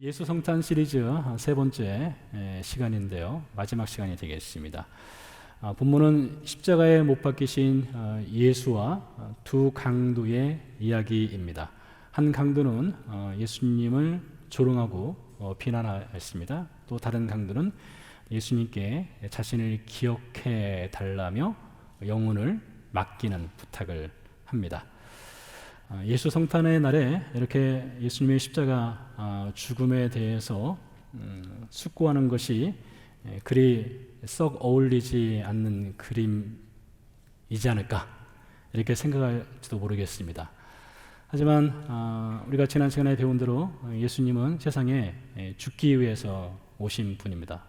예수 성탄 시리즈 세 번째 시간인데요. 마지막 시간이 되겠습니다. 본문은 십자가에 못 박히신 예수와 두 강도의 이야기입니다. 한 강도는 예수님을 조롱하고 비난하였습니다. 또 다른 강도는 예수님께 자신을 기억해 달라며 영혼을 맡기는 부탁을 합니다. 예수 성탄의 날에 이렇게 예수님의 십자가 죽음에 대해서 숙고하는 것이 그리 썩 어울리지 않는 그림이지 않을까 이렇게 생각할지도 모르겠습니다. 하지만 우리가 지난 시간에 배운 대로 예수님은 세상에 죽기 위해서 오신 분입니다.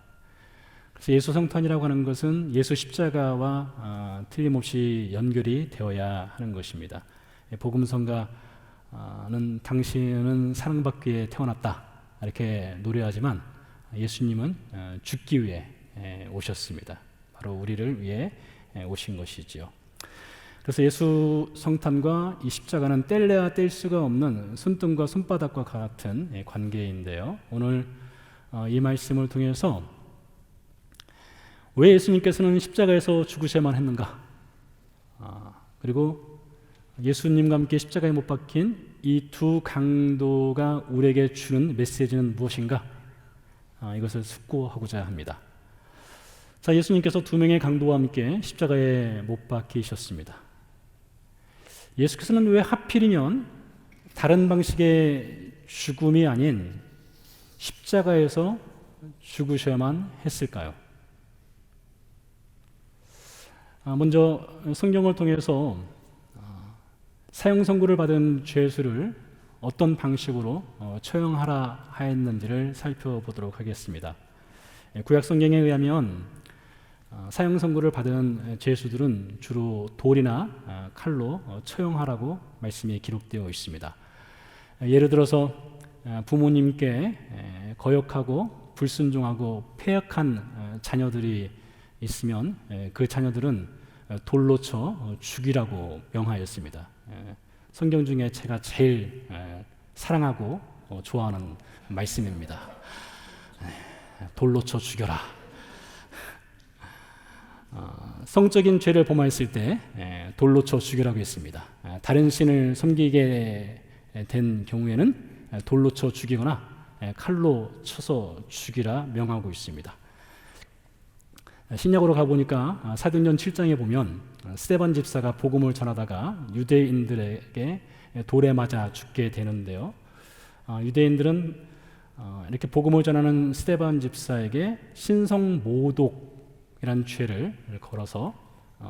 그래서 예수 성탄이라고 하는 것은 예수 십자가와 틀림없이 연결이 되어야 하는 것입니다. 복음성가는 당신은 사랑받기 위해 태어났다 이렇게 노래하지만 예수님은 죽기 위해 오셨습니다. 바로 우리를 위해 오신 것이지요. 그래서 예수 성탄과 이 십자가는 뗄래야 뗄 수가 없는 손등과 손바닥과 같은 관계인데요. 오늘 이 말씀을 통해서 왜 예수님께서는 십자가에서 죽으셔야만 했는가, 그리고 예수님과 함께 십자가에 못 박힌 이 두 강도가 우리에게 주는 메시지는 무엇인가? 이것을 숙고하고자 합니다. 자, 예수님께서 두 명의 강도와 함께 십자가에 못 박히셨습니다. 예수께서는 왜 하필이면 다른 방식의 죽음이 아닌 십자가에서 죽으셔야만 했을까요? 먼저 성경을 통해서 사형 선고를 받은 죄수를 어떤 방식으로 처형하라 하였는지를 살펴보도록 하겠습니다. 구약 성경에 의하면 사형 선고를 받은 죄수들은 주로 돌이나 칼로 처형하라고 말씀이 기록되어 있습니다. 예를 들어서 부모님께 거역하고 불순종하고 패역한 자녀들이 있으면 그 자녀들은 돌로 쳐 죽이라고 명하였습니다. 성경 중에 제가 제일 사랑하고 좋아하는 말씀입니다. 돌로 쳐 죽여라. 성적인 죄를 범하였을 때 돌로 쳐 죽이라고 했습니다. 다른 신을 섬기게 된 경우에는 돌로 쳐 죽이거나 칼로 쳐서 죽이라 명하고 있습니다. 신약으로 가보니까 사도행전 7장에 보면 스데반 집사가 복음을 전하다가 유대인들에게 돌에 맞아 죽게 되는데요. 유대인들은 이렇게 복음을 전하는 스데반 집사에게 신성모독이라는 죄를 걸어서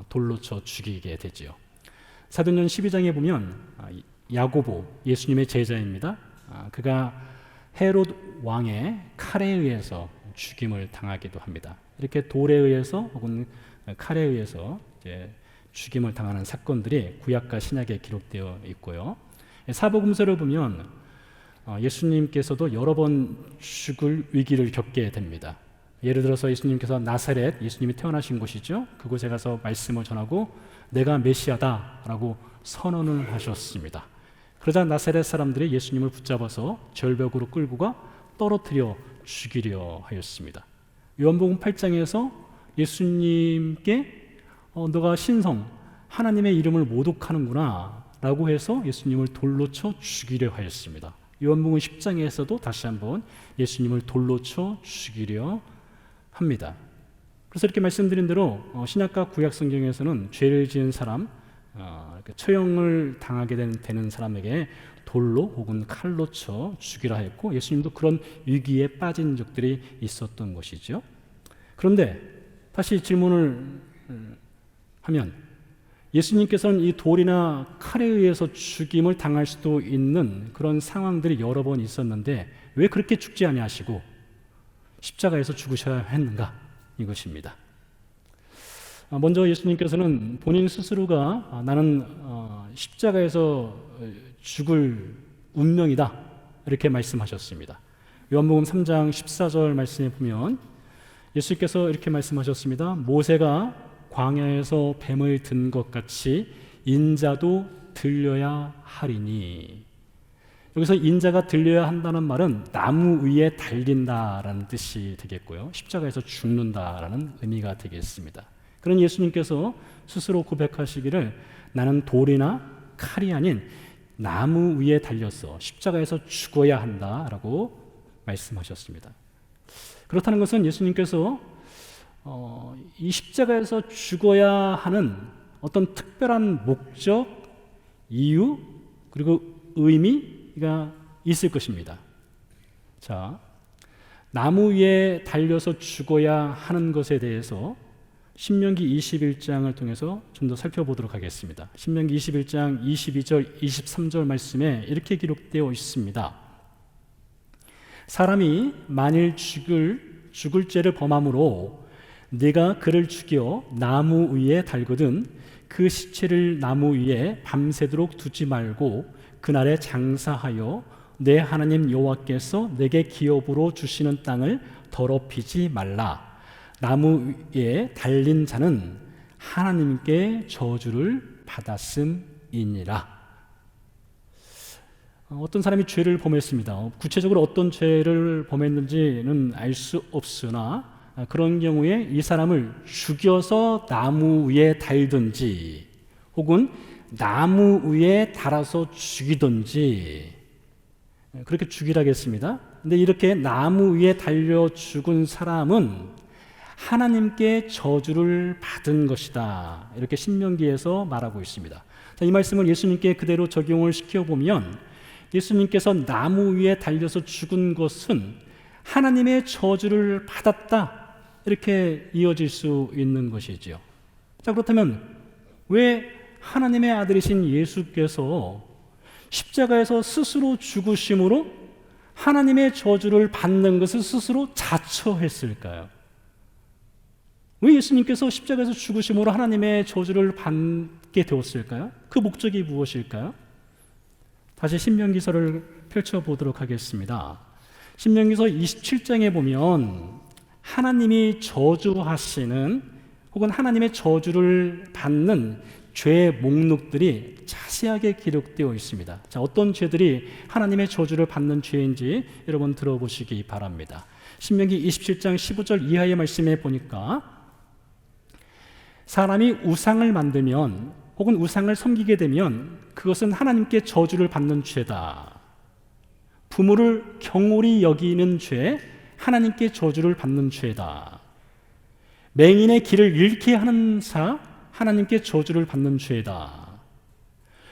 돌로 쳐 죽이게 되지요. 사도행전 12장에 보면 야고보, 예수님의 제자입니다. 그가 헤롯 왕의 칼에 의해서 죽임을 당하기도 합니다. 이렇게 돌에 의해서 혹은 칼에 의해서 이제 죽임을 당하는 사건들이 구약과 신약에 기록되어 있고요. 사복음서를 보면 예수님께서도 여러 번 죽을 위기를 겪게 됩니다. 예를 들어서 예수님께서 나사렛, 예수님이 태어나신 곳이죠. 그곳에 가서 말씀을 전하고 내가 메시아다라고 선언을 하셨습니다. 그러자 나사렛 사람들이 예수님을 붙잡아서 절벽으로 끌고 가 떨어뜨려 죽이려 하였습니다. 요한복음 8장에서 예수님께 너가 신성, 하나님의 이름을 모독하는구나 라고 해서 예수님을 돌로 쳐 죽이려 하였습니다. 요한복음 10장에서도 다시 한번 예수님을 돌로 쳐 죽이려 합니다. 그래서 이렇게 말씀드린 대로 신약과 구약 성경에서는 죄를 지은 사람, 처형을 당하게 되는 사람에게 돌로 혹은 칼로 쳐 죽이라 했고 예수님도 그런 위기에 빠진 적들이 있었던 것이죠. 그런데 다시 질문을 하면 예수님께서는 이 돌이나 칼에 의해서 죽임을 당할 수도 있는 그런 상황들이 여러 번 있었는데 왜 그렇게 죽지 아니하시고 십자가에서 죽으셔야 했는가? 이것입니다. 먼저 예수님께서는 본인 스스로가 나는 십자가에서 죽을 운명이다 이렇게 말씀하셨습니다. 요한복음 3장 14절 말씀에 보면 예수께서 이렇게 말씀하셨습니다. 모세가 광야에서 뱀을 든 것 같이 인자도 들려야 하리니. 여기서 인자가 들려야 한다는 말은 나무 위에 달린다라는 뜻이 되겠고요. 십자가에서 죽는다라는 의미가 되겠습니다. 그런 예수님께서 스스로 고백하시기를 나는 돌이나 칼이 아닌 나무 위에 달려서 십자가에서 죽어야 한다라고 말씀하셨습니다. 그렇다는 것은 예수님께서 이 십자가에서 죽어야 하는 어떤 특별한 목적, 이유, 그리고 의미가 있을 것입니다. 자, 나무 위에 달려서 죽어야 하는 것에 대해서 신명기 21장을 통해서 좀 더 살펴보도록 하겠습니다. 신명기 21장 22절, 23절 말씀에 이렇게 기록되어 있습니다. 사람이 만일 죽을 죄를 범함으로 네가 그를 죽여 나무 위에 달거든 그 시체를 나무 위에 밤새도록 두지 말고 그날에 장사하여 내 하나님 여호와께서 내게 기업으로 주시는 땅을 더럽히지 말라. 나무 위에 달린 자는 하나님께 저주를 받았음이니라. 어떤 사람이 죄를 범했습니다. 구체적으로 어떤 죄를 범했는지는 알 수 없으나 그런 경우에 이 사람을 죽여서 나무 위에 달든지 혹은 나무 위에 달아서 죽이든지 그렇게 죽이라겠습니다. 근데 이렇게 나무 위에 달려 죽은 사람은 하나님께 저주를 받은 것이다. 이렇게 신명기에서 말하고 있습니다. 자, 이 말씀을 예수님께 그대로 적용을 시켜보면 예수님께서 나무 위에 달려서 죽은 것은 하나님의 저주를 받았다. 이렇게 이어질 수 있는 것이지요. 자, 그렇다면 왜 하나님의 아들이신 예수께서 십자가에서 스스로 죽으심으로 하나님의 저주를 받는 것을 스스로 자처했을까요? 왜 예수님께서 십자가에서 죽으심으로 하나님의 저주를 받게 되었을까요? 그 목적이 무엇일까요? 다시 신명기서를 펼쳐보도록 하겠습니다. 신명기서 27장에 보면 하나님이 저주하시는 혹은 하나님의 저주를 받는 죄의 목록들이 자세하게 기록되어 있습니다. 자, 어떤 죄들이 하나님의 저주를 받는 죄인지 여러분 들어보시기 바랍니다. 신명기 27장 15절 이하의 말씀에 보니까 사람이 우상을 만들면 혹은 우상을 섬기게 되면 그것은 하나님께 저주를 받는 죄다. 부모를 경홀히 여기는 죄, 하나님께 저주를 받는 죄다. 맹인의 길을 잃게 하는 사, 하나님께 저주를 받는 죄다.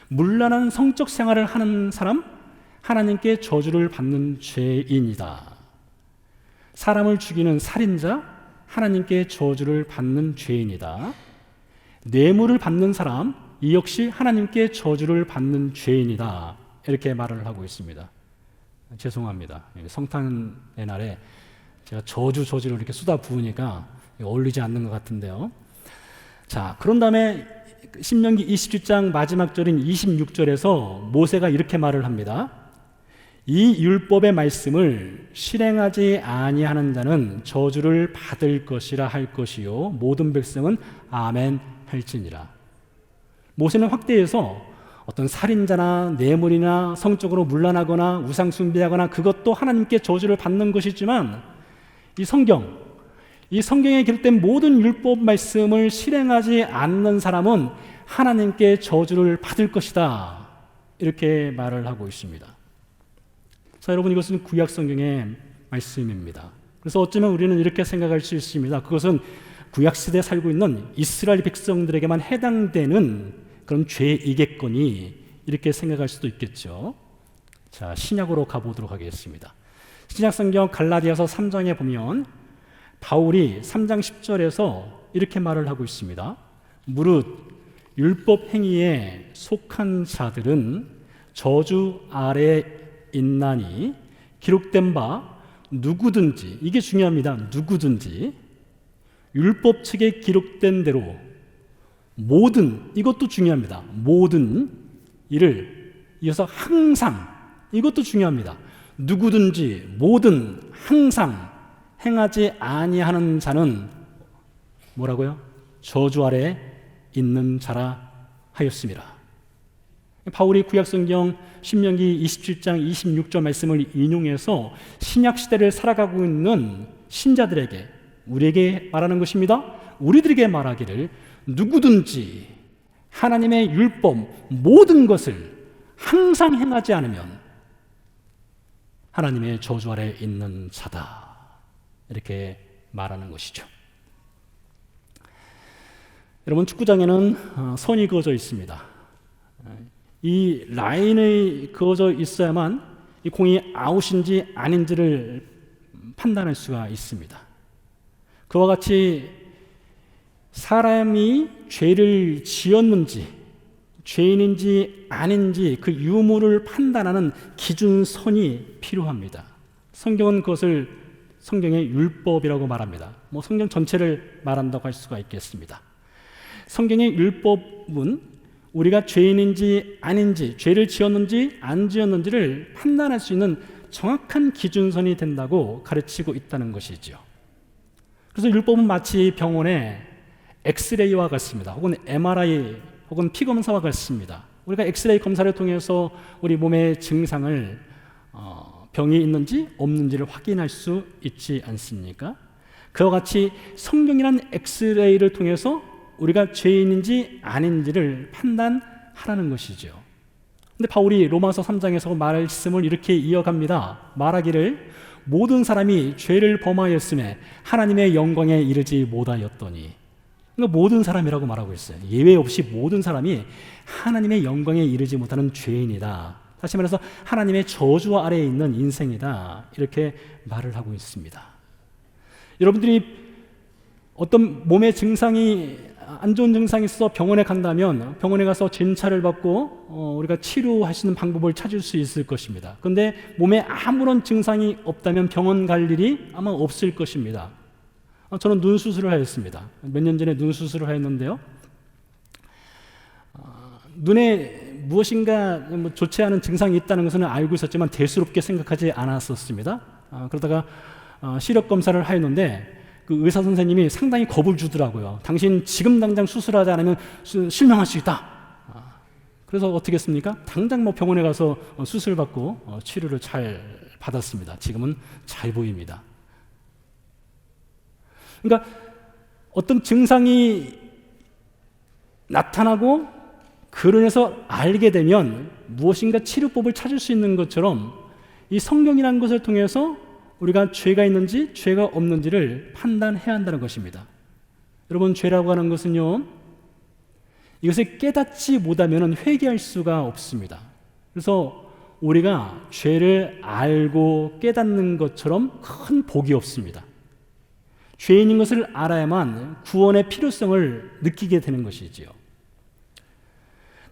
문란한 성적 생활을 하는 사람, 하나님께 저주를 받는 죄인이다. 사람을 죽이는 살인자, 하나님께 저주를 받는 죄인이다. 뇌물을 받는 사람, 이 역시 하나님께 저주를 받는 죄인이다. 이렇게 말을 하고 있습니다. 죄송합니다. 성탄의 날에 제가 저주를 이렇게 쏟아 부으니까 어울리지 않는 것 같은데요. 자, 그런 다음에 신명기 27장 마지막 절인 26절에서 모세가 이렇게 말을 합니다. 이 율법의 말씀을 실행하지 아니하는 자는 저주를 받을 것이라 할 것이요 모든 백성은 아멘 할지니라. 모세는 확대해서 어떤 살인자나 뇌물이나 성적으로 문란하거나 우상 숭배하거나 그것도 하나님께 저주를 받는 것이지만 이 성경에 기록된 모든 율법 말씀을 실행하지 않는 사람은 하나님께 저주를 받을 것이다. 이렇게 말을 하고 있습니다. 자, 여러분, 이것은 구약 성경의 말씀입니다. 그래서 어쩌면 우리는 이렇게 생각할 수 있습니다. 그것은 구약 시대에 살고 있는 이스라엘 백성들에게만 해당되는 그런 죄이겠거니 이렇게 생각할 수도 있겠죠. 자, 신약으로 가보도록 하겠습니다. 신약 성경 갈라디아서 3장에 보면 바울이 3장 10절에서 이렇게 말을 하고 있습니다. 무릇 율법 행위에 속한 자들은 저주 아래 있나니 기록된 바 누구든지, 이게 중요합니다. 누구든지 율법 책에 기록된 대로 모든, 이것도 중요합니다. 모든 일을 이어서 항상, 이것도 중요합니다. 누구든지 모든 항상 행하지 아니하는 자는 뭐라고요? 저주 아래 있는 자라 하였습니다. 바울이 구약성경 신명기 27장 26절 말씀을 인용해서 신약시대를 살아가고 있는 신자들에게, 우리에게 말하는 것입니다. 우리들에게 말하기를 누구든지 하나님의 율법 모든 것을 항상 행하지 않으면 하나님의 저주 아래 있는 자다, 이렇게 말하는 것이죠. 여러분, 축구장에는 선이 그어져 있습니다. 이 라인이 그어져 있어야만 이 공이 아웃인지 아닌지를 판단할 수가 있습니다. 그와 같이 사람이 죄를 지었는지 죄인인지 아닌지 그 유무를 판단하는 기준선이 필요합니다. 성경은 그것을 성경의 율법이라고 말합니다. 성경 전체를 말한다고 할 수가 있겠습니다. 성경의 율법은 우리가 죄인인지 아닌지, 죄를 지었는지 안 지었는지를 판단할 수 있는 정확한 기준선이 된다고 가르치고 있다는 것이죠. 그래서 율법은 마치 병원의 엑스레이와 같습니다. 혹은 MRI 혹은 피검사와 같습니다. 우리가 엑스레이 검사를 통해서 우리 몸의 증상을 병이 있는지 없는지를 확인할 수 있지 않습니까? 그와 같이 성경이란 엑스레이를 통해서 우리가 죄인인지 아닌지를 판단하라는 것이죠. 근데 바울이 로마서 3장에서 말씀을 이렇게 이어갑니다. 말하기를 모든 사람이 죄를 범하였음에 하나님의 영광에 이르지 못하였더니, 그러니까 모든 사람이라고 말하고 있어요. 예외 없이 모든 사람이 하나님의 영광에 이르지 못하는 죄인이다. 다시 말해서 하나님의 저주 아래에 있는 인생이다, 이렇게 말을 하고 있습니다. 여러분들이 어떤 몸의 증상이 안 좋은 증상이 있어서 병원에 간다면 병원에 가서 진찰을 받고 우리가 치료할 수 있는 방법을 찾을 수 있을 것입니다. 그런데 몸에 아무런 증상이 없다면 병원 갈 일이 아마 없을 것입니다. 저는 눈 수술을 하였습니다. 몇 년 전에 눈 수술을 하였는데요. 눈에 무엇인가 좋지 않은 증상이 있다는 것은 알고 있었지만 대수롭게 생각하지 않았었습니다. 그러다가 시력 검사를 하였는데 그 의사 선생님이 상당히 겁을 주더라고요. 당신 지금 당장 수술하지 않으면 실명할 수 있다. 그래서 어떻게 했습니까? 당장 병원에 가서 수술 받고 치료를 잘 받았습니다. 지금은 잘 보입니다. 그러니까 어떤 증상이 나타나고 그로 인해서 알게 되면 무엇인가 치료법을 찾을 수 있는 것처럼 이 성경이라는 것을 통해서 우리가 죄가 있는지 죄가 없는지를 판단해야 한다는 것입니다. 여러분, 죄라고 하는 것은요, 이것을 깨닫지 못하면 회개할 수가 없습니다. 그래서 우리가 죄를 알고 깨닫는 것처럼 큰 복이 없습니다. 죄인인 것을 알아야만 구원의 필요성을 느끼게 되는 것이지요.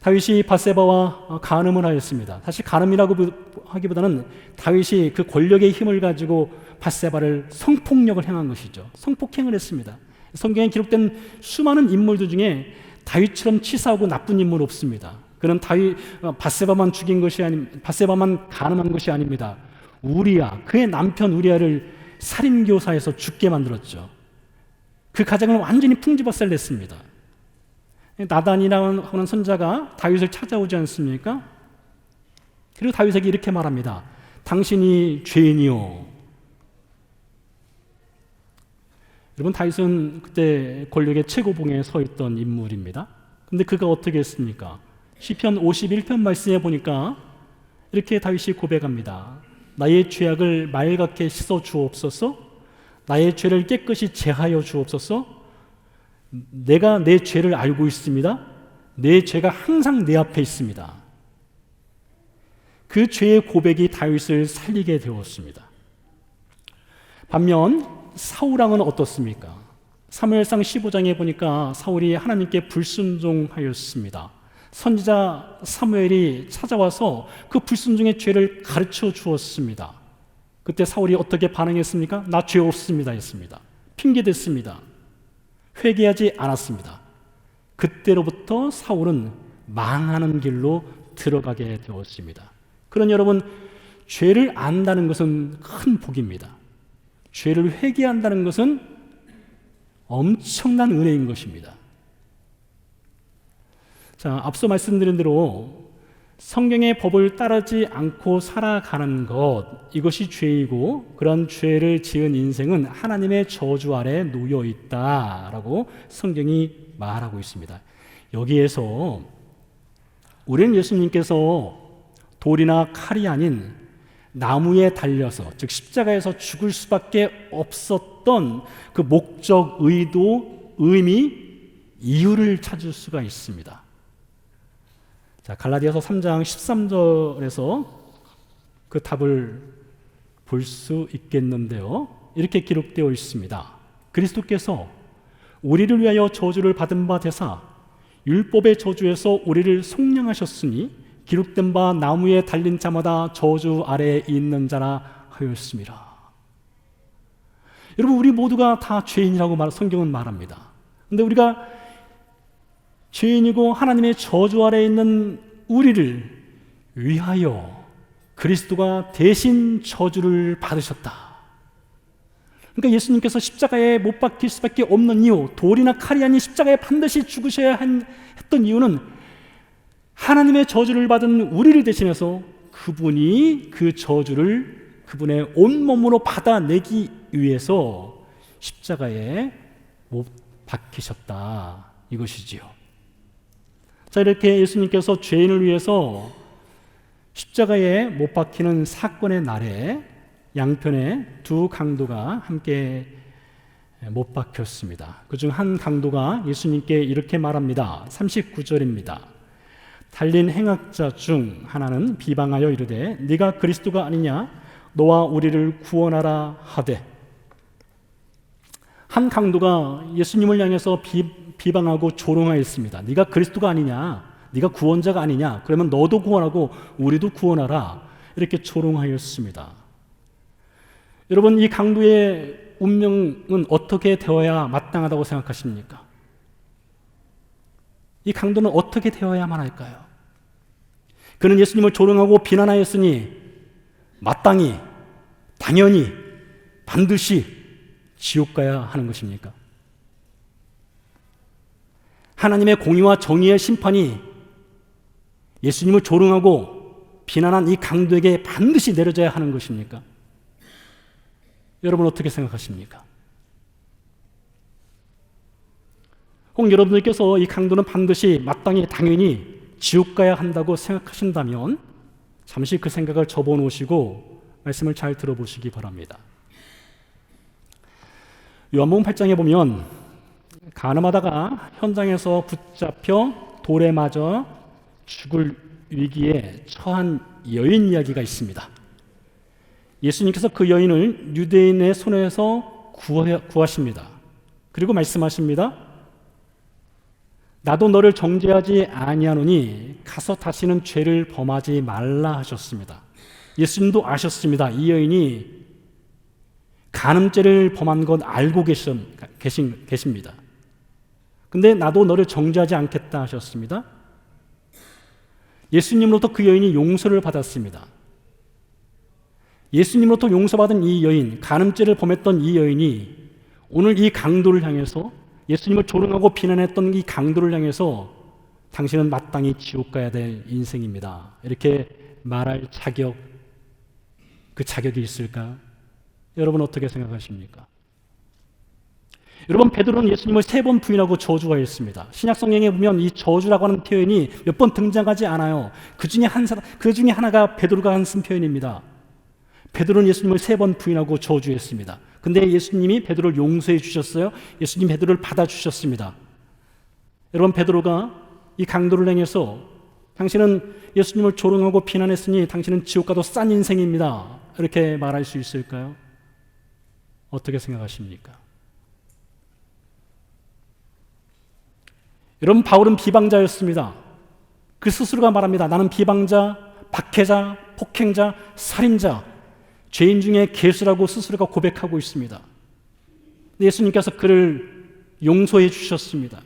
다윗이 밧세바와 간음을 하였습니다. 사실 간음이라고 하기보다는 다윗이 그 권력의 힘을 가지고 밧세바를 성폭력을 행한 것이죠. 성폭행을 했습니다. 성경에 기록된 수많은 인물들 중에 다윗처럼 치사하고 나쁜 인물 없습니다. 그는 밧세바만 죽인 것이 밧세바만 간음한 것이 아닙니다. 우리야, 그의 남편 우리야를 살인교사에서 죽게 만들었죠. 그 가정을 완전히 풍지박살냈습니다. 나단이라는 하는 선자가 다윗을 찾아오지 않습니까? 그리고 다윗에게 이렇게 말합니다. 당신이 죄인이요. 여러분, 다윗은 그때 권력의 최고봉에 서 있던 인물입니다. 근데 그가 어떻게 했습니까? 시편 51편 말씀에 보니까 이렇게 다윗이 고백합니다. 나의 죄악을 맑게 씻어 주옵소서. 나의 죄를 깨끗이 제하여 주옵소서. 내가 내 죄를 알고 있습니다. 내 죄가 항상 내 앞에 있습니다. 그 죄의 고백이 다윗을 살리게 되었습니다. 반면 사울왕은 어떻습니까? 사무엘상 15장에 보니까 사울이 하나님께 불순종하였습니다. 선지자 사무엘이 찾아와서 그 불순종의 죄를 가르쳐 주었습니다. 그때 사울이 어떻게 반응했습니까? 나 죄 없습니다 했습니다. 핑계댔습니다. 회개하지 않았습니다. 그때로부터 사울은 망하는 길로 들어가게 되었습니다. 그러니 여러분, 죄를 안다는 것은 큰 복입니다. 죄를 회개한다는 것은 엄청난 은혜인 것입니다. 자, 앞서 말씀드린 대로 성경의 법을 따르지 않고 살아가는 것, 이것이 죄이고 그런 죄를 지은 인생은 하나님의 저주 아래 놓여 있다라고 성경이 말하고 있습니다. 여기에서 우리는 예수님께서 돌이나 칼이 아닌 나무에 달려서, 즉 십자가에서 죽을 수밖에 없었던 그 목적, 의도, 의미, 이유를 찾을 수가 있습니다. 자, 갈라디아서 3장 13절에서 그 답을 볼 수 있겠는데요. 이렇게 기록되어 있습니다. 그리스도께서 우리를 위하여 저주를 받은 바 되사 율법의 저주에서 우리를 속량하셨으니 기록된 바 나무에 달린 자마다 저주 아래에 있는 자라 하였습니다. 여러분, 우리 모두가 다 죄인이라고 성경은 말합니다. 그런데 우리가 죄인이고 하나님의 저주 아래에 있는 우리를 위하여 그리스도가 대신 저주를 받으셨다. 그러니까 예수님께서 십자가에 못 박힐 수밖에 없는 이유, 돌이나 칼이 아닌 십자가에 반드시 죽으셔야 했던 이유는 하나님의 저주를 받은 우리를 대신해서 그분이 그 저주를 그분의 온몸으로 받아내기 위해서 십자가에 못 박히셨다, 이것이지요. 자, 이렇게 예수님께서 죄인을 위해서 십자가에 못 박히는 사건의 날에 양편에 두 강도가 함께 못 박혔습니다. 그중 한 강도가 예수님께 이렇게 말합니다. 39절입니다. 달린 행악자 중 하나는 비방하여 이르되 네가 그리스도가 아니냐, 너와 우리를 구원하라 하되. 한 강도가 예수님을 향해서 비방하고 조롱하였습니다. 네가 그리스도가 아니냐, 네가 구원자가 아니냐, 그러면 너도 구원하고 우리도 구원하라, 이렇게 조롱하였습니다. 여러분, 이 강도의 운명은 어떻게 되어야 마땅하다고 생각하십니까? 이 강도는 어떻게 되어야만 할까요? 그는 예수님을 조롱하고 비난하였으니 마땅히, 당연히, 반드시 지옥 가야 하는 것입니까? 하나님의 공의와 정의의 심판이 예수님을 조롱하고 비난한 이 강도에게 반드시 내려져야 하는 것입니까? 여러분, 어떻게 생각하십니까? 혹 여러분들께서 이 강도는 반드시 마땅히 당연히 지옥 가야 한다고 생각하신다면 잠시 그 생각을 접어놓으시고 말씀을 잘 들어보시기 바랍니다. 요한복음 8장에 보면 가늠하다가 현장에서 붙잡혀 돌에 맞아 죽을 위기에 처한 여인 이야기가 있습니다. 예수님께서 그 여인을 유대인의 손에서 구하십니다. 그리고 말씀하십니다. 나도 너를 정죄하지 아니하노니 가서 다시는 죄를 범하지 말라 하셨습니다. 예수님도 아셨습니다. 이 여인이 간음죄를 범한 건 알고 계십니다. 근데 나도 너를 정죄하지 않겠다 하셨습니다. 예수님으로부터 그 여인이 용서를 받았습니다. 예수님으로부터 용서받은 이 여인, 간음죄를 범했던 이 여인이 오늘 이 강도를 향해서, 예수님을 조롱하고 비난했던 이 강도를 향해서 당신은 마땅히 지옥 가야 될 인생입니다, 이렇게 말할 자격, 그 자격이 있을까? 여러분, 어떻게 생각하십니까? 여러분, 베드로는 예수님을 3번 부인하고 저주하였습니다. 신약 성경에 보면 이 저주라고 하는 표현이 몇 번 등장하지 않아요. 그 중에 하나가 베드로가 쓴 표현입니다. 베드로는 예수님을 3번 부인하고 저주했습니다. 근데 예수님이 베드로를 용서해 주셨어요. 예수님 베드로를 받아주셨습니다. 여러분, 베드로가 이 강도를 향해서 당신은 예수님을 조롱하고 비난했으니 당신은 지옥 가도 싼 인생입니다, 이렇게 말할 수 있을까요? 어떻게 생각하십니까? 여러분, 바울은 비방자였습니다. 그 스스로가 말합니다. 나는 비방자, 박해자, 폭행자, 살인자, 죄인 중에 괴수라고 스스로가 고백하고 있습니다. 예수님께서 그를 용서해 주셨습니다.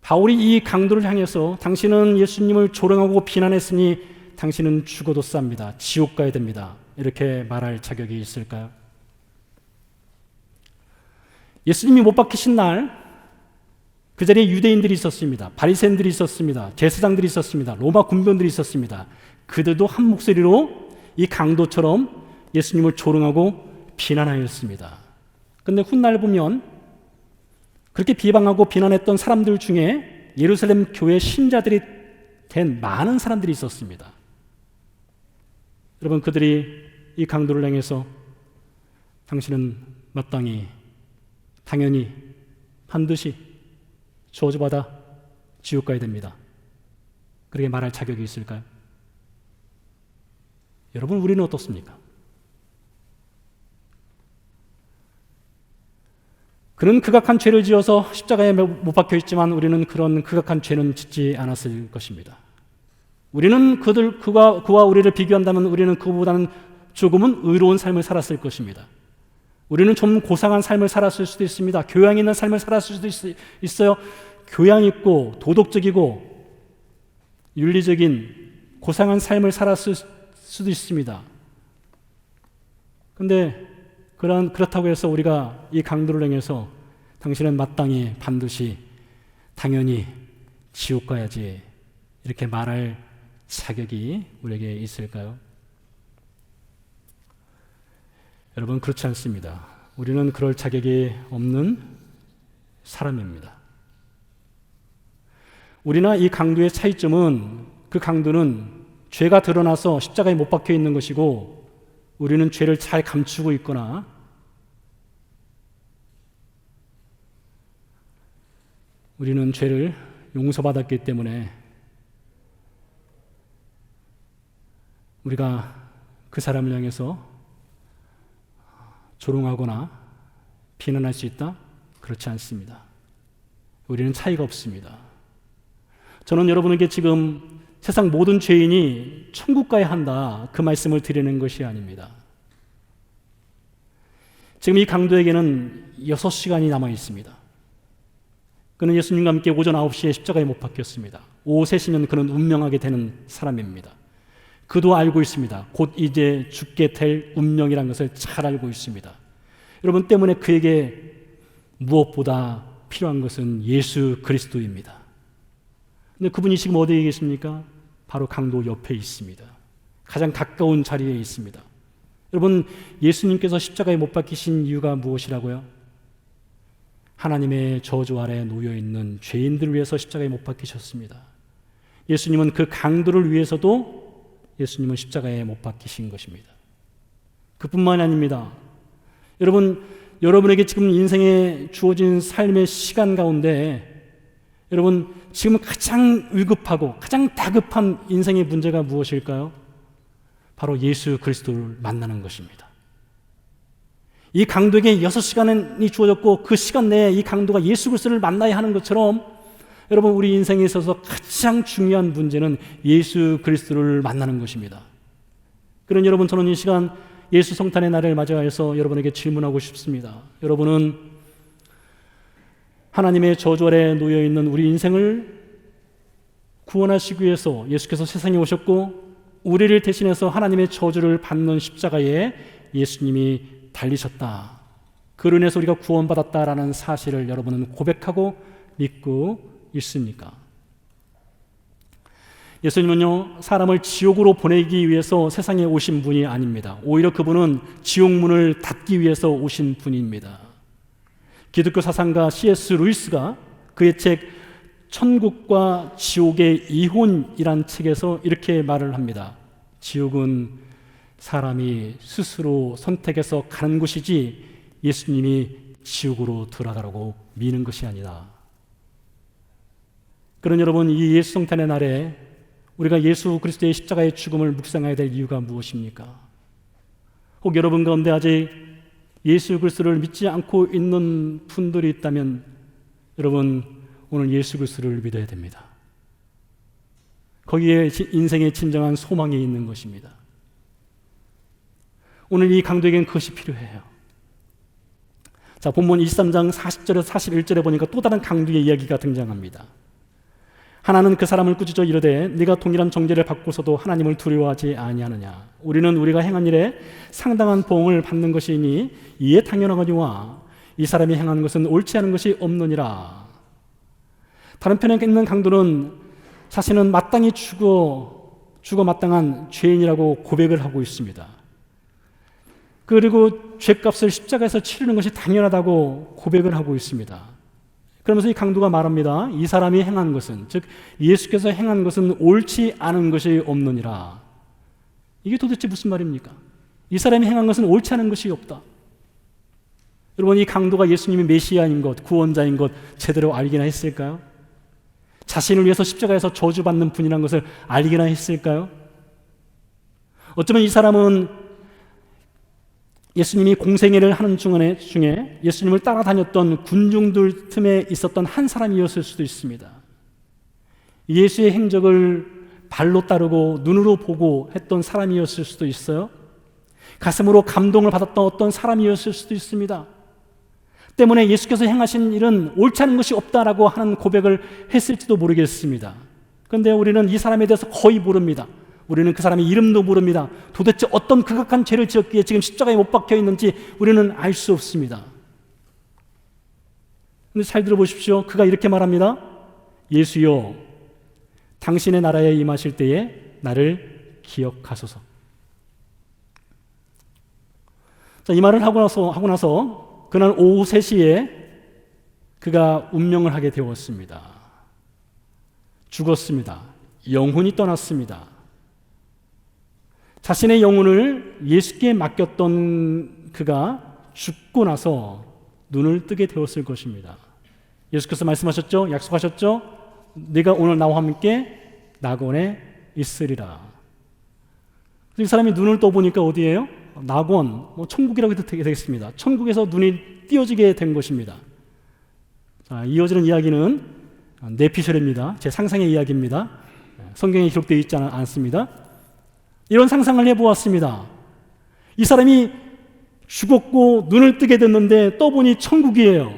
바울이 이 강도를 향해서 당신은 예수님을 조롱하고 비난했으니 당신은 죽어도 쌉니다, 지옥 가야 됩니다, 이렇게 말할 자격이 있을까요? 예수님이 못 박히신 날 그 자리에 유대인들이 있었습니다. 바리새인들이 있었습니다. 제사장들이 있었습니다. 로마 군병들이 있었습니다. 그들도 한 목소리로 이 강도처럼 예수님을 조롱하고 비난하였습니다. 그런데 훗날 보면 그렇게 비방하고 비난했던 사람들 중에 예루살렘 교회 신자들이 된 많은 사람들이 있었습니다. 여러분, 그들이 이 강도를 향해서 당신은 마땅히 당연히 반드시 저주받아 지옥 가야 됩니다, 그렇게 말할 자격이 있을까요? 여러분, 우리는 어떻습니까? 그는 극악한 죄를 지어서 십자가에 못 박혀 있지만 우리는 그런 극악한 죄는 짓지 않았을 것입니다. 우리는 그와 우리를 비교한다면 우리는 그보다는 조금은 의로운 삶을 살았을 것입니다. 우리는 좀 고상한 삶을 살았을 수도 있습니다. 교양 있는 삶을 살았을 수도 있어요. 교양 있고 도덕적이고 윤리적인 고상한 삶을 살았을 수도 있습니다. 그런데 그렇다고 해서 우리가 이 강도를 향해서 당신은 마땅히 반드시 당연히 지옥 가야지 이렇게 말할 자격이 우리에게 있을까요? 여러분, 그렇지 않습니다. 우리는 그럴 자격이 없는 사람입니다. 우리나 이 강도의 차이점은, 그 강도는 죄가 드러나서 십자가에 못 박혀 있는 것이고 우리는 죄를 잘 감추고 있거나 우리는 죄를 용서받았기 때문에 우리가 그 사람을 향해서 조롱하거나 비난할 수 있다? 그렇지 않습니다. 우리는 차이가 없습니다. 저는 여러분에게 지금 세상 모든 죄인이 천국 가야 한다, 그 말씀을 드리는 것이 아닙니다. 지금 이 강도에게는 6시간이 남아 있습니다. 그는 예수님과 함께 오전 9시에 십자가에 못 박혔습니다. 오후 3시면 그는 운명하게 되는 사람입니다. 그도 알고 있습니다. 곧 이제 죽게 될 운명이라는 것을 잘 알고 있습니다. 여러분, 때문에 그에게 무엇보다 필요한 것은 예수 그리스도입니다. 근데 그분이 지금 어디에 계십니까? 바로 강도 옆에 있습니다. 가장 가까운 자리에 있습니다. 여러분, 예수님께서 십자가에 못 박히신 이유가 무엇이라고요? 하나님의 저주 아래 놓여있는 죄인들을 위해서 십자가에 못 박히셨습니다. 예수님은 그 강도를 위해서도 예수님은 십자가에 못 박히신 것입니다. 그뿐만이 아닙니다. 여러분에게 지금 인생에 주어진 삶의 시간 가운데 여러분, 지금 가장 위급하고 가장 다급한 인생의 문제가 무엇일까요? 바로 예수 그리스도를 만나는 것입니다. 이 강도에게 6시간이 주어졌고 그 시간 내에 이 강도가 예수 그리스도를 만나야 하는 것처럼 여러분, 우리 인생에 있어서 가장 중요한 문제는 예수 그리스도를 만나는 것입니다. 그런 여러분, 저는 이 시간 예수 성탄의 날을 맞이해서 여러분에게 질문하고 싶습니다. 여러분은 하나님의 저주 아래 놓여있는 우리 인생을 구원하시기 위해서 예수께서 세상에 오셨고 우리를 대신해서 하나님의 저주를 받는 십자가에 예수님이 달리셨다, 그로 인해서 우리가 구원받았다라는 사실을 여러분은 고백하고 믿고 있습니까? 예수님은요, 사람을 지옥으로 보내기 위해서 세상에 오신 분이 아닙니다. 오히려 그분은 지옥문을 닫기 위해서 오신 분입니다. 기독교 사상가 C.S. 루이스가 그의 책 천국과 지옥의 이혼이란 책에서 이렇게 말을 합니다. 지옥은 사람이 스스로 선택해서 가는 곳이지 예수님이 지옥으로 들어가라고 미는 것이 아니다. 그런 여러분, 이 예수 성탄의 날에 우리가 예수 그리스도의 십자가의 죽음을 묵상해야 될 이유가 무엇입니까? 혹 여러분 가운데 아직 예수 그리스도를 믿지 않고 있는 분들이 있다면 여러분, 오늘 예수 그리스도를 믿어야 됩니다. 거기에 인생의 진정한 소망이 있는 것입니다. 오늘 이 강도에게는 그것이 필요해요. 자, 본문 23장 40절에서 41절에 보니까 또 다른 강도의 이야기가 등장합니다. 하나는 그 사람을 꾸짖어 이르되 네가 동일한 정죄를 받고서도 하나님을 두려워하지 아니하느냐. 우리는 우리가 행한 일에 상당한 보응을 받는 것이니 이에 당연하거니와 이 사람이 행한 것은 옳지 않은 것이 없느니라. 다른 편에 있는 강도는 자신은 마땅히 죽어 마땅한 죄인이라고 고백을 하고 있습니다. 그리고 죄값을 십자가에서 치르는 것이 당연하다고 고백을 하고 있습니다. 그러면서 이 강도가 말합니다. 이 사람이 행한 것은, 즉 예수께서 행한 것은 옳지 않은 것이 없느니라. 이게 도대체 무슨 말입니까? 이 사람이 행한 것은 옳지 않은 것이 없다. 여러분, 이 강도가 예수님이 메시아인 것, 구원자인 것 제대로 알기나 했을까요? 자신을 위해서 십자가에서 저주받는 분이라는 것을 알기나 했을까요? 어쩌면 이 사람은 예수님이 공생애를 하는 중에 예수님을 따라다녔던 군중들 틈에 있었던 한 사람이었을 수도 있습니다. 예수의 행적을 발로 따르고 눈으로 보고 했던 사람이었을 수도 있어요. 가슴으로 감동을 받았던 어떤 사람이었을 수도 있습니다. 때문에 예수께서 행하신 일은 옳지 않은 것이 없다라고 하는 고백을 했을지도 모르겠습니다. 그런데 우리는 이 사람에 대해서 거의 모릅니다. 우리는 그 사람의 이름도 모릅니다. 도대체 어떤 극악한 죄를 지었기에 지금 십자가에 못 박혀 있는지 우리는 알 수 없습니다. 그런데 잘 들어보십시오. 그가 이렇게 말합니다. 예수여, 당신의 나라에 임하실 때에 나를 기억하소서. 자, 이 말을 하고 나서 그날 오후 3시에 그가 운명을 하게 되었습니다. 죽었습니다. 영혼이 떠났습니다. 자신의 영혼을 예수께 맡겼던 그가 죽고 나서 눈을 뜨게 되었을 것입니다. 예수께서 말씀하셨죠? 약속하셨죠? 네가 오늘 나와 함께 낙원에 있으리라. 이 사람이 눈을 떠보니까 어디예요? 낙원, 천국이라고 해도 되겠습니다. 천국에서 눈이 띄어지게 된 것입니다. 자, 이어지는 이야기는 내피셜입니다. 제 상상의 이야기입니다. 성경에 기록되어 있지 않습니다. 이런 상상을 해보았습니다. 이 사람이 죽었고 눈을 뜨게 됐는데 떠보니 천국이에요.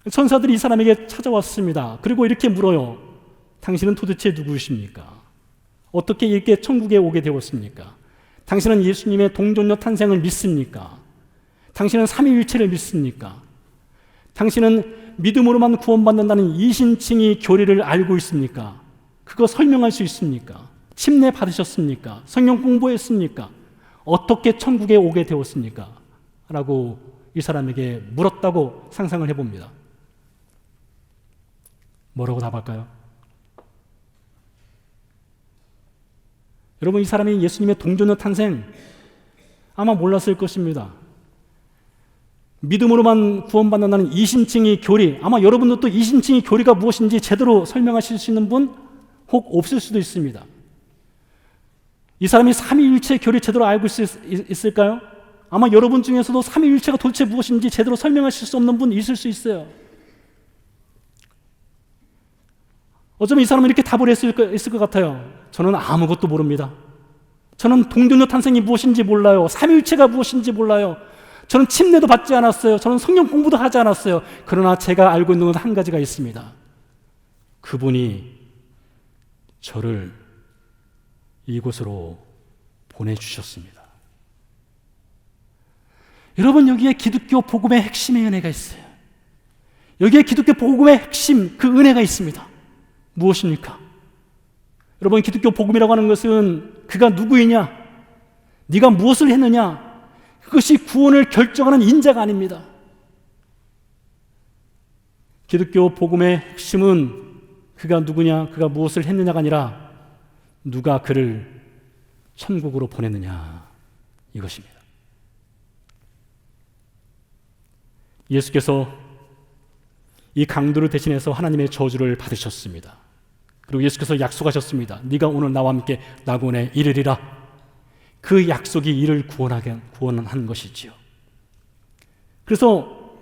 천사들이 이 사람에게 찾아왔습니다. 그리고 이렇게 물어요. 당신은 도대체 누구십니까? 어떻게 이렇게 천국에 오게 되었습니까? 당신은 예수님의 동정녀 탄생을 믿습니까? 당신은 삼위일체를 믿습니까? 당신은 믿음으로만 구원받는다는 이신칭의 교리를 알고 있습니까? 그거 설명할 수 있습니까? 침례 받으셨습니까? 성경 공부했습니까? 어떻게 천국에 오게 되었습니까? 라고 이 사람에게 물었다고 상상을 해봅니다. 뭐라고 답할까요? 여러분, 이 사람이 예수님의 동정녀 탄생 아마 몰랐을 것입니다. 믿음으로만 구원받는다는 이신칭의 교리, 아마 여러분도 또 이신칭의 교리가 무엇인지 제대로 설명하실 수 있는 분 혹 없을 수도 있습니다. 이 사람이 삼위일체 교리 제대로 알고 있을까요? 아마 여러분 중에서도 삼위일체가 도대체 무엇인지 제대로 설명하실 수 없는 분 있을 수 있어요. 어쩌면 이 사람은 이렇게 답을 했을 것 같아요. 저는 아무것도 모릅니다. 저는 동정녀 탄생이 무엇인지 몰라요. 삼위일체가 무엇인지 몰라요. 저는 침례도 받지 않았어요. 저는 성경 공부도 하지 않았어요. 그러나 제가 알고 있는 건 한 가지가 있습니다. 그분이 저를 이곳으로 보내주셨습니다. 여러분, 여기에 기독교 복음의 핵심의 은혜가 있어요. 여기에 기독교 복음의 핵심, 그 은혜가 있습니다. 무엇입니까? 여러분, 기독교 복음이라고 하는 것은 그가 누구이냐, 네가 무엇을 했느냐, 그것이 구원을 결정하는 인자가 아닙니다. 기독교 복음의 핵심은 그가 누구냐, 그가 무엇을 했느냐가 아니라 누가 그를 천국으로 보냈느냐, 이것입니다. 예수께서 이 강도를 대신해서 하나님의 저주를 받으셨습니다. 그리고 예수께서 약속하셨습니다. 네가 오늘 나와 함께 낙원에 이르리라. 그 약속이 이를 구원한 것이지요. 그래서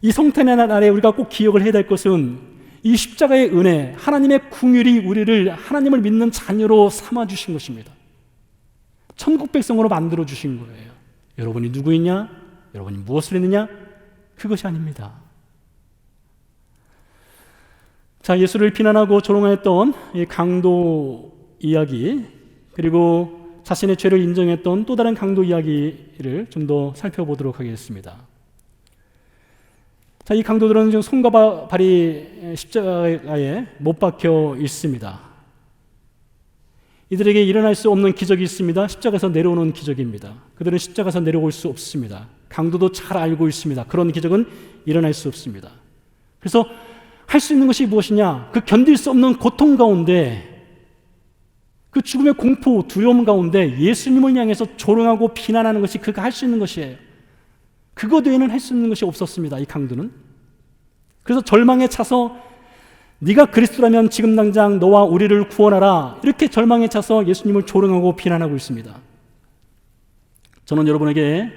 이 성탄의 날에 우리가 꼭 기억을 해야 될 것은 이 십자가의 은혜, 하나님의 긍휼이 우리를 하나님을 믿는 자녀로 삼아주신 것입니다. 천국 백성으로 만들어주신 거예요. 여러분이 누구이냐? 여러분이 무엇을 했느냐? 그것이 아닙니다. 자, 예수를 비난하고 조롱했던 이 강도 이야기, 그리고 자신의 죄를 인정했던 또 다른 강도 이야기를 좀 더 살펴보도록 하겠습니다. 자, 이 강도들은 지금 손과 발이 십자가에 못 박혀 있습니다. 이들에게 일어날 수 없는 기적이 있습니다. 십자가에서 내려오는 기적입니다. 그들은 십자가에서 내려올 수 없습니다. 강도도 잘 알고 있습니다. 그런 기적은 일어날 수 없습니다. 그래서 할 수 있는 것이 무엇이냐? 그 견딜 수 없는 고통 가운데, 그 죽음의 공포, 두려움 가운데 예수님을 향해서 조롱하고 비난하는 것이 그가 할 수 있는 것이에요. 그것 외에는 할 수 있는 것이 없었습니다, 이 강도는. 그래서 절망에 차서 네가 그리스도라면 지금 당장 너와 우리를 구원하라, 이렇게 절망에 차서 예수님을 조롱하고 비난하고 있습니다. 저는 여러분에게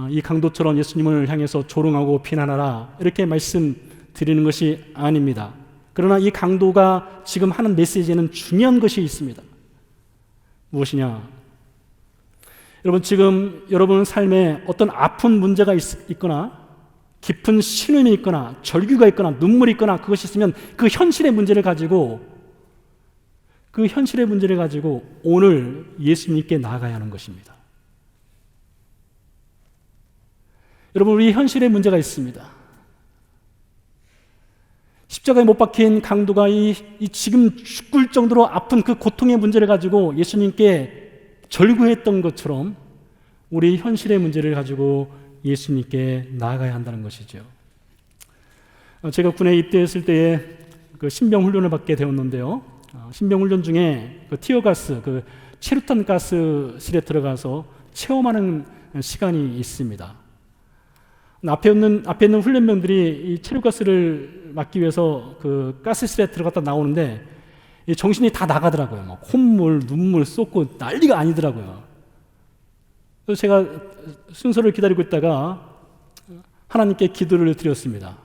이 강도처럼 예수님을 향해서 조롱하고 비난하라, 이렇게 말씀드리는 것이 아닙니다. 그러나 이 강도가 지금 하는 메시지에는 중요한 것이 있습니다. 무엇이냐? 여러분, 지금 여러분 삶에 어떤 아픈 문제가 있거나 깊은 신음이 있거나 절규가 있거나 눈물이 있거나 그것이 있으면 그 현실의 문제를 가지고 오늘 예수님께 나아가야 하는 것입니다. 여러분, 우리 현실의 문제가 있습니다. 십자가에 못 박힌 강도가 이 지금 죽을 정도로 아픈 그 고통의 문제를 가지고 예수님께 절구했던 것처럼 우리 현실의 문제를 가지고 예수님께 나아가야 한다는 것이죠. 제가 군에 입대했을 때에 그 신병 훈련을 받게 되었는데요. 신병 훈련 중에 그 티어가스, 그 체류탄 가스실에 들어가서 체험하는 시간이 있습니다. 앞에 있는 훈련병들이 이 체류가스를 막기 위해서 그 가스실에 들어갔다 나오는데 이 정신이 다 나가더라고요. 막 콧물, 눈물 쏟고 난리가 아니더라고요. 그래서 제가 순서를 기다리고 있다가 하나님께 기도를 드렸습니다.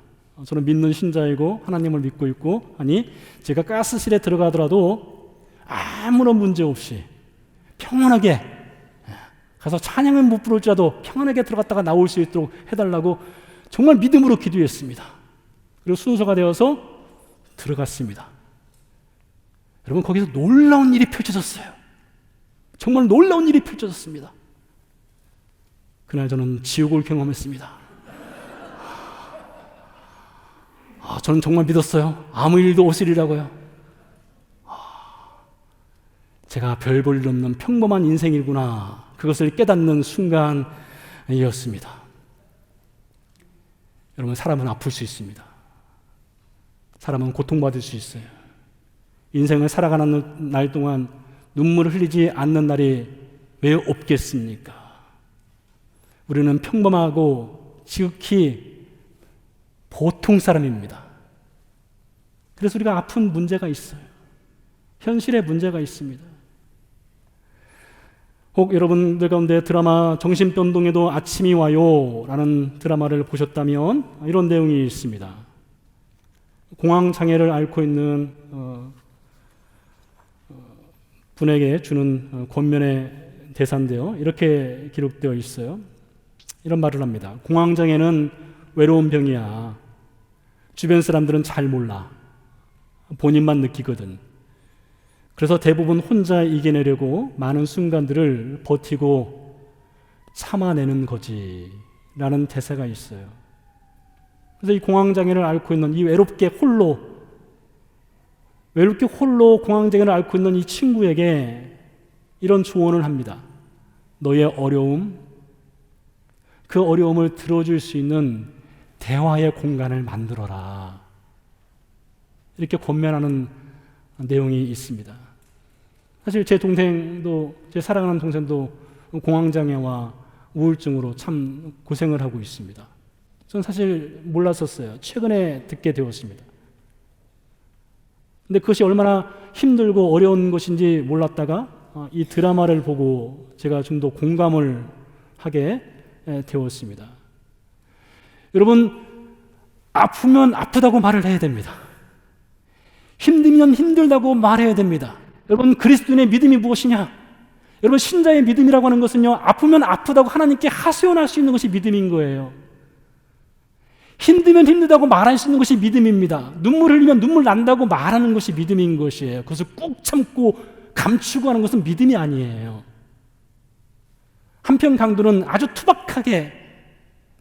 저는 믿는 신자이고 하나님을 믿고 있고, 아니 제가 가스실에 들어가더라도 아무런 문제 없이 평안하게 가서 찬양은 못 부를지라도 평안하게 들어갔다가 나올 수 있도록 해달라고 정말 믿음으로 기도했습니다. 그리고 순서가 되어서 들어갔습니다. 여러분, 거기서 놀라운 일이 펼쳐졌어요. 정말 놀라운 일이 펼쳐졌습니다. 그날 저는 지옥을 경험했습니다. 저는 정말 믿었어요. 아무 일도 없으리라고요. 제가 별 볼 일 없는 평범한 인생이구나, 그것을 깨닫는 순간이었습니다. 여러분, 사람은 아플 수 있습니다. 사람은 고통받을 수 있어요. 인생을 살아가는 날 동안 눈물을 흘리지 않는 날이 왜 없겠습니까? 우리는 평범하고 지극히 보통 사람입니다. 그래서 우리가 아픈 문제가 있어요. 현실의 문제가 있습니다. 혹 여러분들 가운데 드라마 정신변동에도 아침이 와요 라는 드라마를 보셨다면 이런 내용이 있습니다. 공황장애를 앓고 있는 분에게 주는 권면의 대사인데요, 이렇게 기록되어 있어요. 이런 말을 합니다. 공황장애는 외로운 병이야. 주변 사람들은 잘 몰라. 본인만 느끼거든. 그래서 대부분 혼자 이겨내려고 많은 순간들을 버티고 참아내는 거지 라는 대사가 있어요. 그래서 이 공황장애를 앓고 있는, 이 외롭게 홀로 공황장애를 앓고 있는 이 친구에게 이런 조언을 합니다. 너의 어려움, 그 어려움을 들어줄 수 있는 대화의 공간을 만들어라, 이렇게 권면하는 내용이 있습니다. 사실 제 사랑하는 동생도 공황장애와 우울증으로 참 고생을 하고 있습니다. 저는 사실 몰랐었어요. 최근에 듣게 되었습니다. 근데 그것이 얼마나 힘들고 어려운 것인지 몰랐다가 이 드라마를 보고 제가 좀 더 공감을 하게 되었습니다. 여러분, 아프면 아프다고 말을 해야 됩니다. 힘들면 힘들다고 말해야 됩니다. 여러분, 그리스도인의 믿음이 무엇이냐? 여러분, 신자의 믿음이라고 하는 것은요, 아프면 아프다고 하나님께 하소연할 수 있는 것이 믿음인 거예요. 힘들면 힘들다고 말할 수 있는 것이 믿음입니다. 눈물 흘리면 눈물 난다고 말하는 것이 믿음인 것이에요. 그것을 꾹 참고 감추고 하는 것은 믿음이 아니에요. 한편 강도는 아주 투박하게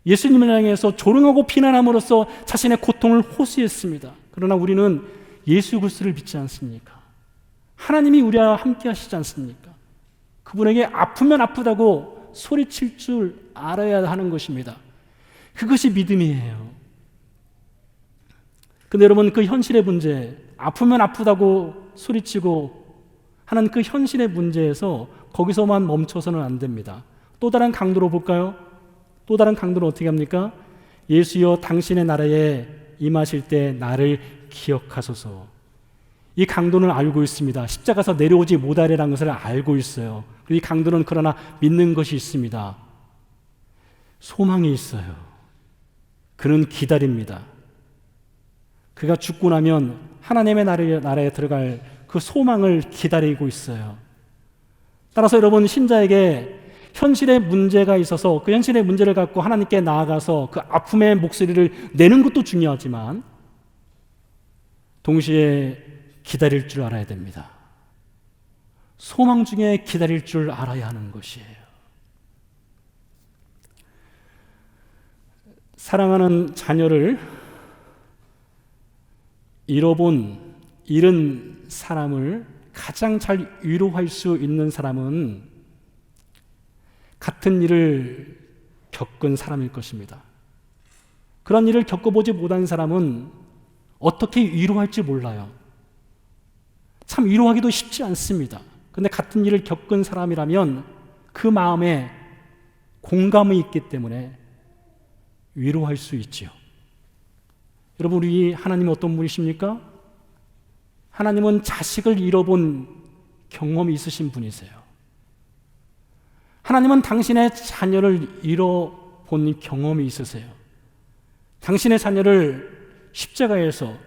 예수님을 향해서 조롱하고 비난함으로써 자신의 고통을 호소했습니다. 그러나 우리는 예수 그리스도를 믿지 않습니까? 하나님이 우리와 함께 하시지 않습니까? 그분에게 아프면 아프다고 소리칠 줄 알아야 하는 것입니다. 그것이 믿음이에요. 근데 여러분, 그 현실의 문제, 아프면 아프다고 소리치고 하는 그 현실의 문제에서 거기서만 멈춰서는 안 됩니다. 또 다른 강도로 볼까요? 또 다른 강도는 어떻게 합니까? 예수여 당신의 나라에 임하실 때 나를 기억하소서. 이 강도는 알고 있습니다. 십자가에서 내려오지 못하리라는 것을 알고 있어요. 이 강도는 그러나 믿는 것이 있습니다. 소망이 있어요. 그는 기다립니다. 그가 죽고 나면 하나님의 나라에 들어갈 그 소망을 기다리고 있어요. 따라서 여러분, 신자에게 현실의 문제가 있어서 그 현실의 문제를 갖고 하나님께 나아가서 그 아픔의 목소리를 내는 것도 중요하지만 동시에 기다릴 줄 알아야 됩니다. 소망 중에 기다릴 줄 알아야 하는 것이에요. 사랑하는 자녀를 잃은 사람을 가장 잘 위로할 수 있는 사람은 같은 일을 겪은 사람일 것입니다. 그런 일을 겪어보지 못한 사람은 어떻게 위로할지 몰라요. 참 위로하기도 쉽지 않습니다. 그런데 같은 일을 겪은 사람이라면 그 마음에 공감이 있기 때문에 위로할 수 있지요. 여러분, 우리 하나님은 어떤 분이십니까? 하나님은 자식을 잃어본 경험이 있으신 분이세요. 하나님은 당신의 자녀를 잃어본 경험이 있으세요. 당신의 자녀를 십자가에서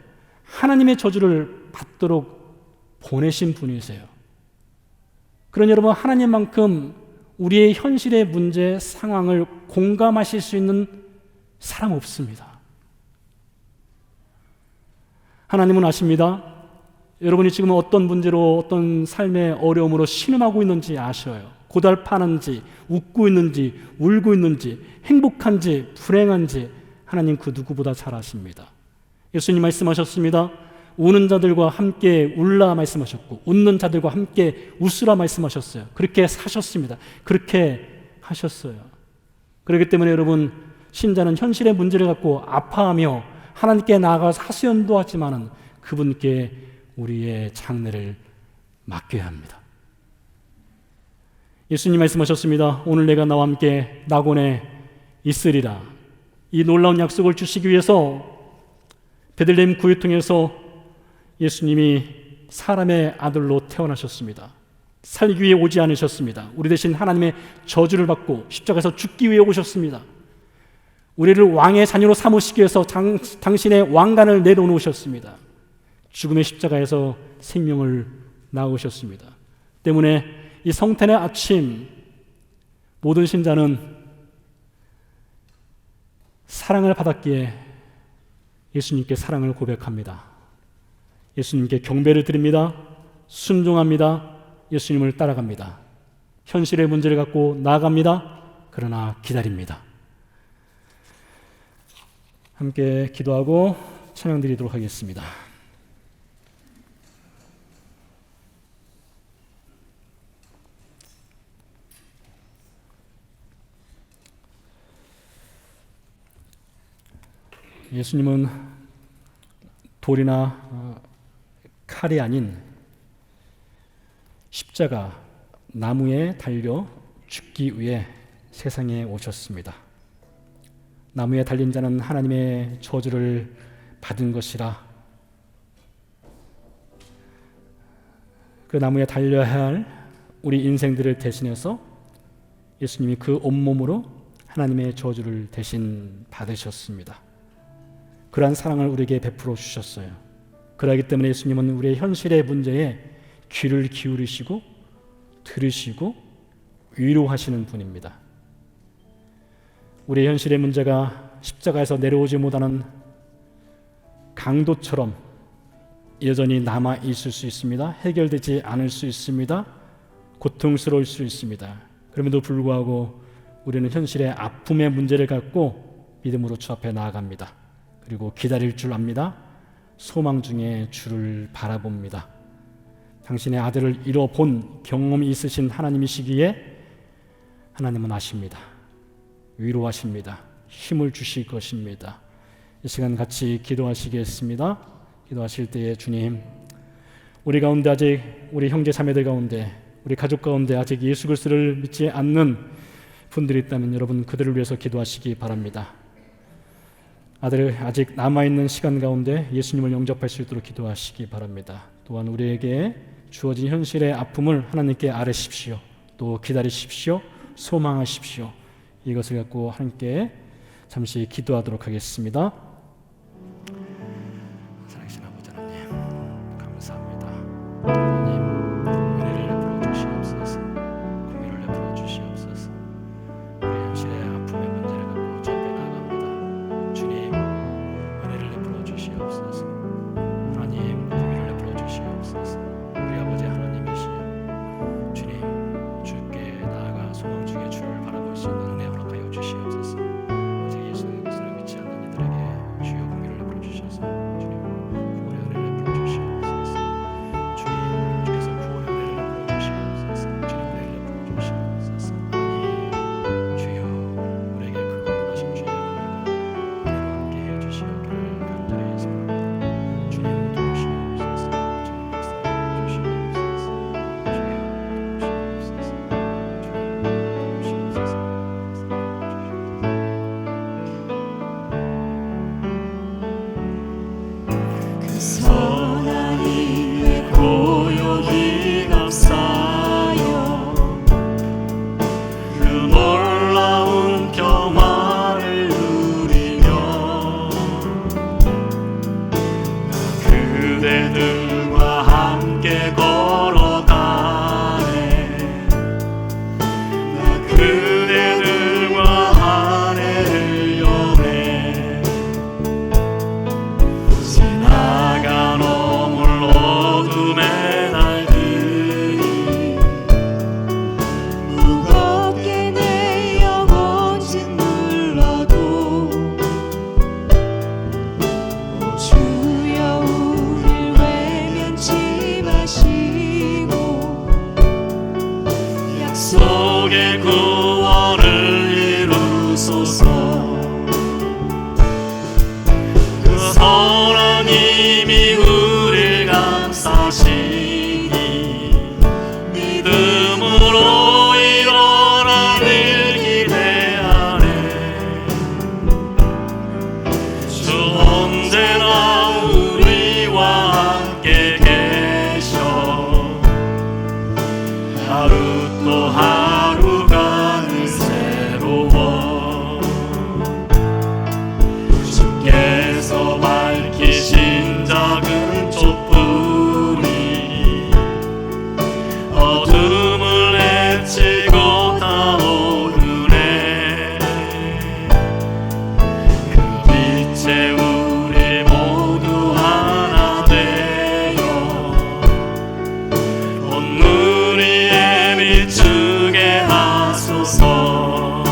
하나님의 저주를 받도록 보내신 분이세요. 그러니 여러분, 하나님만큼 우리의 현실의 문제 상황을 공감하실 수 있는 사람 없습니다. 하나님은 아십니다. 여러분이 지금 어떤 문제로, 어떤 삶의 어려움으로 신음하고 있는지 아셔요. 고달파는지, 웃고 있는지, 울고 있는지, 행복한지, 불행한지 하나님 그 누구보다 잘 아십니다. 예수님 말씀하셨습니다. 우는 자들과 함께 울라 말씀하셨고, 웃는 자들과 함께 웃으라 말씀하셨어요. 그렇게 사셨습니다. 그렇게 하셨어요. 그렇기 때문에 여러분, 신자는 현실의 문제를 갖고 아파하며 하나님께 나아가서 하소연도 하지만은 그분께 우리의 장래를 맡겨야 합니다. 예수님 말씀하셨습니다. 오늘 내가 나와 함께 낙원에 있으리라. 이 놀라운 약속을 주시기 위해서 베들레헴 구유통에서 예수님이 사람의 아들로 태어나셨습니다. 살기 위해 오지 않으셨습니다. 우리 대신 하나님의 저주를 받고 십자가에서 죽기 위해 오셨습니다. 우리를 왕의 자녀로 삼으시기 위해서 당신의 왕관을 내려놓으셨습니다. 죽음의 십자가에서 생명을 낳으셨습니다. 때문에 이 성탄의 아침 모든 신자는 사랑을 받았기에 예수님께 사랑을 고백합니다. 예수님께 경배를 드립니다. 순종합니다. 예수님을 따라갑니다. 현실의 문제를 갖고 나아갑니다. 그러나 기다립니다. 함께 기도하고 찬양 드리도록 하겠습니다. 예수님은 돌이나 칼이 아닌 십자가, 나무에 달려 죽기 위해 세상에 오셨습니다. 나무에 달린 자는 하나님의 저주를 받은 것이라, 그 나무에 달려야 할 우리 인생들을 대신해서 예수님이 그 온몸으로 하나님의 저주를 대신 받으셨습니다. 그러한 사랑을 우리에게 베풀어 주셨어요. 그러기 때문에 예수님은 우리의 현실의 문제에 귀를 기울이시고 들으시고 위로하시는 분입니다. 우리의 현실의 문제가 십자가에서 내려오지 못하는 강도처럼 여전히 남아 있을 수 있습니다. 해결되지 않을 수 있습니다. 고통스러울 수 있습니다. 그럼에도 불구하고 우리는 현실의 아픔의 문제를 갖고 믿음으로 주 앞에 나아갑니다. 그리고 기다릴 줄 압니다. 소망 중에 주를 바라봅니다. 당신의 아들을 잃어본 경험이 있으신 하나님이시기에 하나님은 아십니다. 위로하십니다. 힘을 주실 것입니다. 이 시간 같이 기도하시겠습니다. 기도하실 때에 주님, 우리 가운데 아직 우리 형제 자매들 가운데 우리 가족 가운데 아직 예수 그리스도를 믿지 않는 분들이 있다면 여러분 그들을 위해서 기도하시기 바랍니다. 아들 아직 남아있는 시간 가운데 예수님을 영접할 수 있도록 기도하시기 바랍니다. 또한 우리에게 주어진 현실의 아픔을 하나님께 아뢰십시오. 또 기다리십시오. 소망하십시오. 이것을 갖고 함께 잠시 기도하도록 하겠습니다. 사랑하신 아버지 하나님, 감사합니다. 하나님, 은혜를 베풀어 주시옵소서. 공의를 베풀어 주시옵소서. 우리 현실의 아픔의 문제를 갖고 주 앞에 나아갑니다. 주님, 은혜를 베풀어 주시옵소서. 하나님, 공의를 베풀어 주시옵소서. 우리 아버지 하나님이시여, 주님, 주께 나아가 소망 중에 주를 바라볼 수 있는 은혜 허락하여 주시옵소서. 아직 예수 그리스도를 믿지 않는 이들에게 주여 공의를 베풀어 주셔서 주님 구원의 은혜를 베풀어 주시옵소서. 주님, 주께서 구원의 은혜를 베풀어 주시옵소서. 주님 은혜를 베풀어 주시옵소서. 아니 주여, 우리에게 크고 놀라신 주의 은혜로 함께 해주시옵기를 간절히 소원합니다. 주님 도우시옵소서. 주님 역사해 주시옵소서. 주여 도우시옵소서. 주님 도우시옵소서. 선한 힘의 고요히 감싸요 그 놀라운 평화를 누리며 그대들과 함께 걸어가네 나 그대들과 한 해를 여네 지나간 어물 어둠의 날들이 무겁게 내 영혼 짓눌러도 주여 우릴 외면치 마시고 약속의 구원을 이루소서. 그 선한 힘이 우릴 감싸시니 믿음으로 일어나 늘 기대하네. 주 언제나 우리와 함께 계셔 하루 또 하루가 늘 새로워 주께서 밝히신 작은 촛불이 어둠을 헤치고 타오르네. 그 빛에 우리 모두 하나 되어 온눈 위에 비추게 하소서.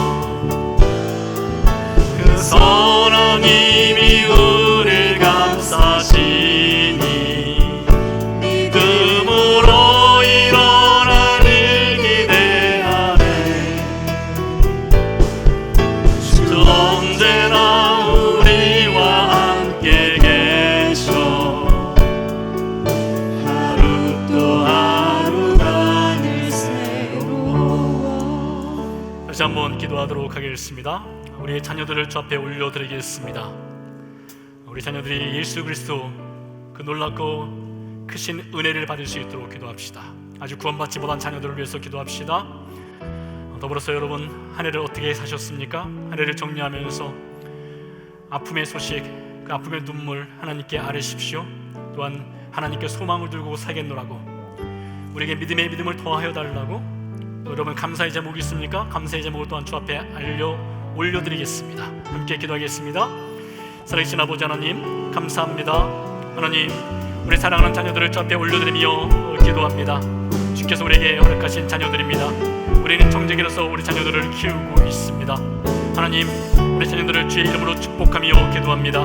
그 선한 힘이 우릴 감싸시니 믿음으로 일어나 늘 기대하네. 주 언제나 우리와 함께 계셔 하루 또 하루가 늘 새로워. 다시 한번 기도하도록 하겠습니다. 우리 자녀들을 주 앞에 올려드리겠습니다. 우리 자녀들이 예수 그리스도 그 놀랍고 크신 은혜를 받을 수 있도록 기도합시다. 아직 구원받지 못한 자녀들을 위해서 기도합시다. 더불어서 여러분 한 해를 어떻게 사셨습니까? 한 해를 정리하면서 아픔의 소식, 그 아픔의 눈물 하나님께 아뢰십시오. 또한 하나님께 소망을 들고 살겠노라고, 우리에게 믿음의 믿음을 더하여 달라고. 또 여러분 감사의 제목이 있습니까? 감사의 제목을 또한 주 앞에 올려드리겠습니다. 함께 기도하겠습니다. 살아계신 아버지 하나님, 감사합니다. 하나님, 우리 사랑하는 자녀들을 주 앞에 올려드리며 기도합니다. 주께 주께서 우리에게 허락하신 자녀들입니다. 우리는 정직이로서 우리 자녀들을 키우고 있습니다. 하나님, 우리 자녀들을 주의 이름으로 축복하며 기도합니다.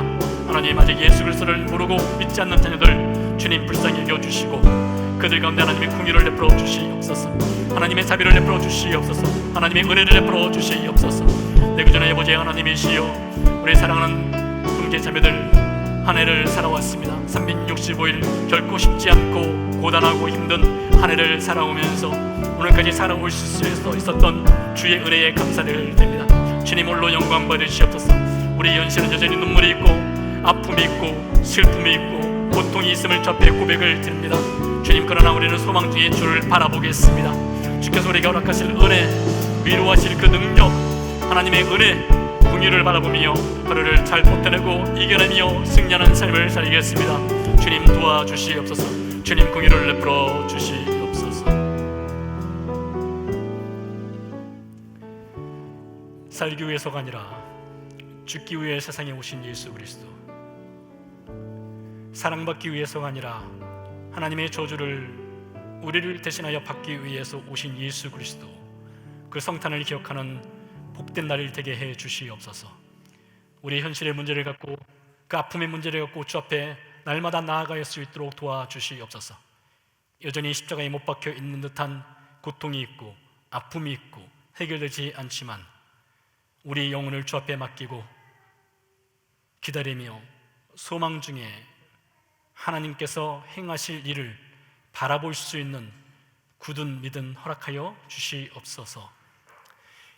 하나님, 아직 예수 그리스도를 모르고 믿지 않는 자녀들 주님 불쌍히 여겨주시고 그들 가운데 하나님의 긍휼을 베풀어 주시옵소서. 하나님의 자비를 베풀어 주시옵소서. 하나님의 은혜를 베풀어 주시옵소서. 내 구주의 아버지 하나님이시여, 우리 사랑하는 형제 자매들 한 해를 살아왔습니다. 365일 결코 쉽지 않고 고단하고 힘든 한 해를 살아오면서 오늘까지 살아올 수 있었던 주의 은혜에 감사를 드립니다. 주님 홀로 영광 받으시옵소서. 우리 현실은 여전히 눈물이 있고 아픔이 있고 슬픔이 있고 고통이 있음을 주 앞에 고백을 드립니다. 주님, 그러나 우리는 소망 중에 주를 바라보겠습니다. 주께서 우리에게 허락하실 은혜, 위로하실 그 능력, 하나님의 은혜, 긍휼을 바라보며 하루를 잘 버텨내고 이겨내며 승리하는 삶을 살겠습니다. 주님 도와주시옵소서. 주님 긍휼을 베풀어 주시옵소서. 살기 위해서가 아니라 죽기 위해 세상에 오신 예수 그리스도, 사랑받기 위해서가 아니라 하나님의 저주를 우리를 대신하여 받기 위해서 오신 예수 그리스도, 그 성탄을 기억하는 복된 날이 되게 해 주시옵소서. 우리 현실의 문제를 갖고 그 아픔의 문제를 갖고 주 앞에 날마다 나아갈 수 있도록 도와주시옵소서. 여전히 십자가에 못 박혀 있는 듯한 고통이 있고 아픔이 있고 해결되지 않지만 우리 영혼을 주 앞에 맡기고 기다리며 소망 중에 하나님께서 행하실 일을 바라볼 수 있는 굳은 믿음 허락하여 주시옵소서.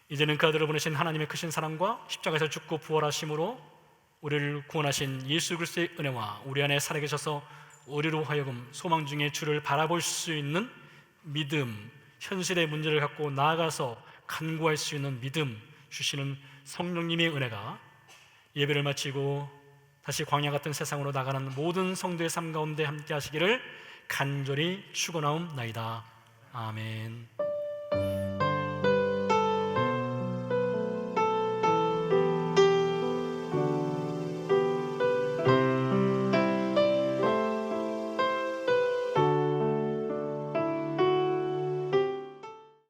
이제는 그 아들을 보내신 하나님의 크신 사랑과 십자가에서 죽고 부활하심으로 우리를 구원하신 예수 그리스도의 은혜와 우리 안에 살아계셔서 우리로 하여금 소망 중에 주를 바라볼 수 있는 믿음, 현실의 문제를 갖고 나아가서 간구할 수 있는 믿음 주시는 성령님의 은혜가 예배를 마치고 다시 광야 같은 세상으로 나가는 모든 성도의 삶 가운데 함께 하시기를 간절히 축원하옵나이다. 아멘.